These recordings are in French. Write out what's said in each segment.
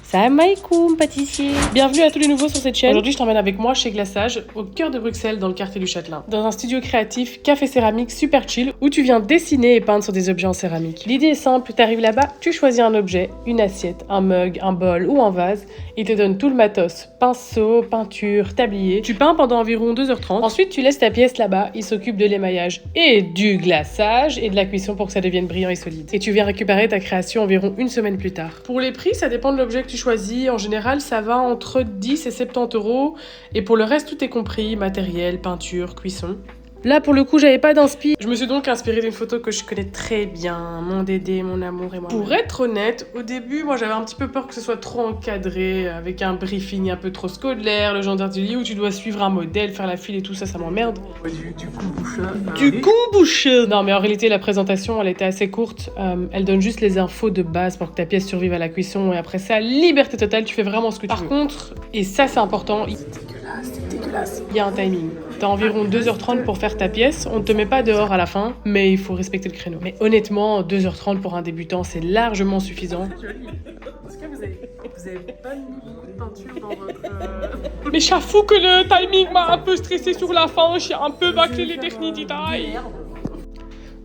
Salam alaikum, pâtissier. Bienvenue à tous les nouveaux sur cette chaîne. Aujourd'hui, je t'emmène avec moi chez Glaçage, au cœur de Bruxelles, dans le quartier du Châtelain. Dans un studio créatif, café céramique super chill, où tu viens dessiner et peindre sur des objets en céramique. L'idée est simple, tu arrives là-bas, tu choisis un objet, une assiette, un mug, un bol ou un vase. Ils te donnent tout le matos, pinceau, peinture, tablier. Tu peins pendant environ 2h30. Ensuite, tu laisses ta pièce là-bas, ils s'occupent de l'émaillage et du glaçage et de la cuisson pour que ça devienne brillant et solide. Et tu viens récupérer ta création environ une semaine plus tard. Pour les prix, ça dépend de l'objet que tu choisis. En général, ça va entre 10 et 70 euros. Et pour le reste, tout est compris, matériel, peinture, cuisson. Là, pour le coup, j'avais pas d'inspi. Je me suis donc inspirée d'une photo que je connais très bien, mon Dédé, mon amour et moi. Pour être honnête, au début, moi, j'avais un petit peu peur que ce soit trop encadré, avec un briefing un peu trop scolaire, le genre d'atelier où tu dois suivre un modèle, faire la file et tout ça, ça m'emmerde. Du coup, boucha. Du coup, bouche. Non, mais en réalité, la présentation, elle était assez courte. Elle donne juste les infos de base pour que ta pièce survive à la cuisson. Et après ça, liberté totale, tu fais vraiment ce que tu veux. Par contre, et ça, c'est important, C'est dégueulasse. il y a un timing. T'as environ 2h30 pour faire ta pièce. On ne te met pas dehors à la fin, mais il faut respecter le créneau. Mais honnêtement, 2h30 pour un débutant, c'est largement suffisant. Est-ce que vous avez pas mis beaucoup de peinture dans votre... Mais j'avoue que le timing m'a un peu stressé sur la fin. J'ai un peu bâclé les derniers détails.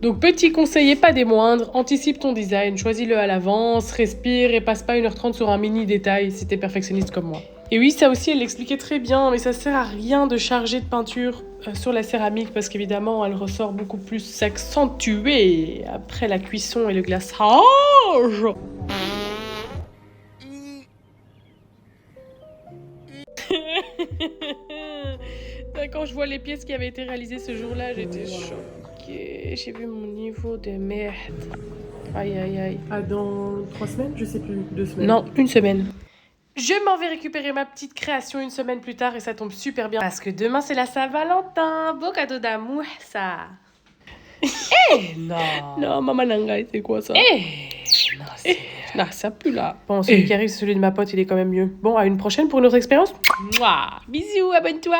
Donc petit conseil et pas des moindres, anticipe ton design, choisis-le à l'avance, respire et passe pas 1h30 sur un mini détail si t'es perfectionniste comme moi. Et oui, ça aussi elle l'expliquait très bien, mais ça sert à rien de charger de peinture sur la céramique parce qu'évidemment elle ressort beaucoup plus accentuée après la cuisson et le glaçage. Quand je vois les pièces qui avaient été réalisées ce jour-là, j'étais choquée. J'ai vu mon niveau de merde. Aïe, aïe, aïe. Ah, dans 3 semaines? Je sais plus. 2 semaines. Non, une semaine. Je m'en vais récupérer ma petite création une semaine plus tard et ça tombe super bien. Parce que demain, c'est la Saint-Valentin. Beau cadeau d'amour, ça. Non. Non, maman Nangai, c'est quoi ça? Non, c'est... Non, ça pue là. Bon, celui qui arrive, c'est celui de ma pote, il est quand même mieux. Bon, à une prochaine pour une autre expérience. Mouah. Bisous, abonne-toi.